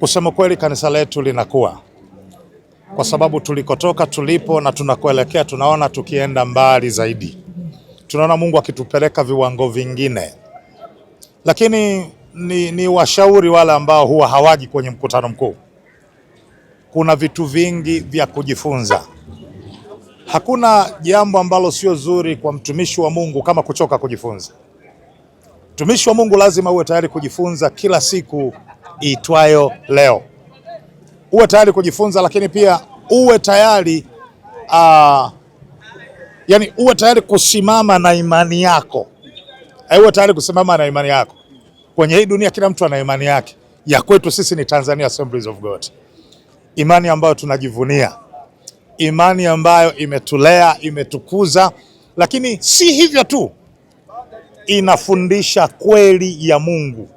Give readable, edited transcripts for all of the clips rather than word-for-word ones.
Kusema kweli kanisa letu linakuwa, kwa sababu tulikotoka, tulipo na tunakoelekea, tunaona tukienda mbali zaidi. Tunaona Mungu akitupeleka viwango vingine. Lakini ni washauri wale ambao huwa hawaji kwenye mkutano mkuu. Kuna vitu vingi vya kujifunza. Hakuna jambo ambalo sio zuri kwa mtumishi wa Mungu kama kuchoka kujifunza. Mtumishi wa Mungu lazima uwe tayari kujifunza kila siku iitwayo leo. Uwe tayari kujifunza, lakini pia uwe tayari uwe tayari kusimama na imani yako. Uwe tayari kusimama na imani yako. Kwenye hii dunia kila mtu ana imani yake. Ya kwetu sisi ni Tanzania Assemblies of God. Imani ambayo tunajivunia. Imani ambayo imetulea, imetukuza, lakini si hivyo tu. Inafundisha kweli ya Mungu.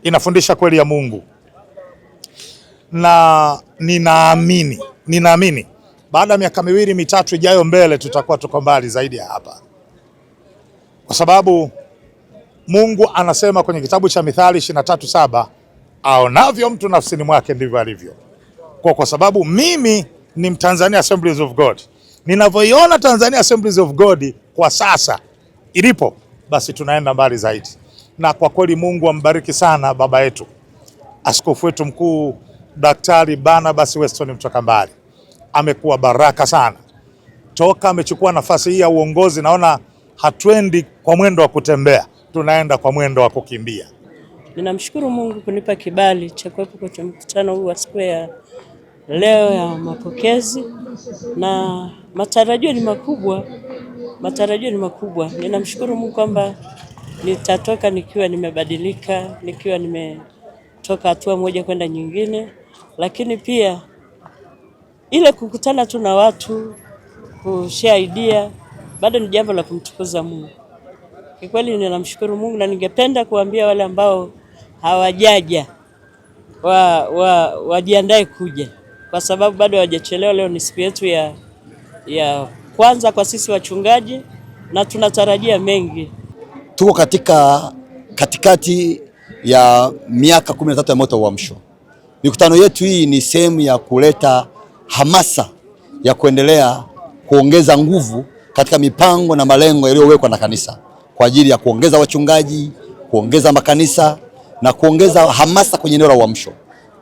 Inafundisha kweli ya Mungu. Na ninaamini baada ya miaka 2-3 ijayo mbele tutakuwa tuko mbali zaidi ya hapa. Kwa sababu Mungu anasema kwenye kitabu cha Mithali 23:7, aonavyo mtu nafsini mwake ndivyo alivyo. Kwa sababu mimi ni Mtanzania Assemblies of God. Ninavyoiona Tanzania Assemblies of God kwa sasa ilipo, basi tunaenda mbali zaidi. Na kwa kweli Mungu ambariki sana baba yetu, askofu wetu mkuu Daktari Barnabas Weston Mtokambali. Amekuwa baraka sana. Toka amechukua nafasi hii ya uongozi, naona hatuendi kwa mwendo wa kutembea, tunaenda kwa mwendo wa kukimbia. Ninamshukuru Mungu kunipa kibali cha kuwepo kwenye mkutano huu wa siku ya leo ya mapokezi, na matarajio ni makubwa. Ninamshukuru Mungu kwamba nitatoka nikiwa nimebadilika, nikiwa nimetoka hatua moja kwenda nyingine, lakini pia ile kukutana tu na watu, kushare idea, bado ni jambo la kumtukuza Mungu. Kwa kweli ninamshukuru Mungu, na ningependa kuambia wale ambao hawajaja wajiandae kuja, kwa sababu bado hawajachelewa. Leo ni siku yetu ya kwanza kwa sisi wachungaji, na tunatarajia mengi. Tuko katikati ya miaka 13 ya moto wa uamsho. Mikutano yetu hii ni sehemu ya kuleta hamasa ya kuendelea kuongeza nguvu katika mipango na malengo yaliyowekwa na kanisa kwa ajili ya kuongeza wachungaji, kuongeza makanisa na kuongeza hamasa kwenye eneo la uamsho.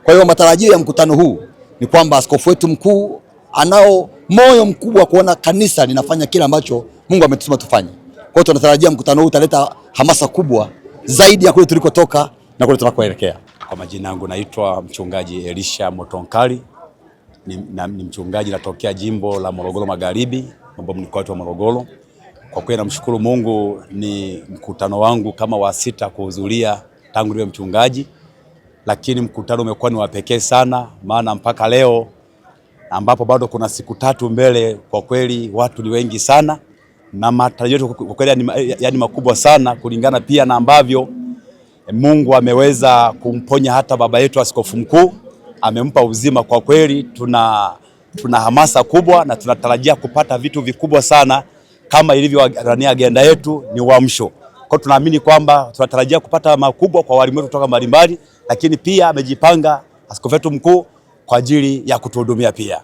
Kwa hiyo matarajio ya mkutano huu ni kwamba askofu wetu mkuu anao moyo mkubwa kuona kanisa linafanya kila ambacho Mungu ametutuma tufanye. Kwa hiyo tunatarajia mkutano huu utaleta hamasa kubwa zaidi ya kule tulikotoka na kule tunakoelekea. Kwa majina yangu naitwa mchungaji Elisha Motonkali. Ni mchungaji natokea jimbo la Morogoro Magharibi, mambo mkoa wa Morogoro. Kwa kweli namshukuru Mungu, ni mkutano wangu kama wa 6 kuhudhuria tangu niwe mchungaji, lakini mkutano umekuwa ni wa pekee sana, maana mpaka leo ambapo bado kuna siku 3 mbele, kwa kweli watu ni wengi sana, na matarajio yetu kwa kweli yani makubwa sana, kulingana pia na ambavyo Mungu ameweza kumponya hata baba yetu askofu mkuu, amempa uzima. Kwa kweli tuna hamasa kubwa na tunatarajia kupata vitu vikubwa sana kama ilivyo agenda yetu ni uamsho. Kwa tunaamini kwamba tunatarajia kupata makubwa kwa walimu wetu kutoka mbalimbali, lakini pia amejipanga askofu wetu mkuu kwa ajili ya kutuhudumia pia.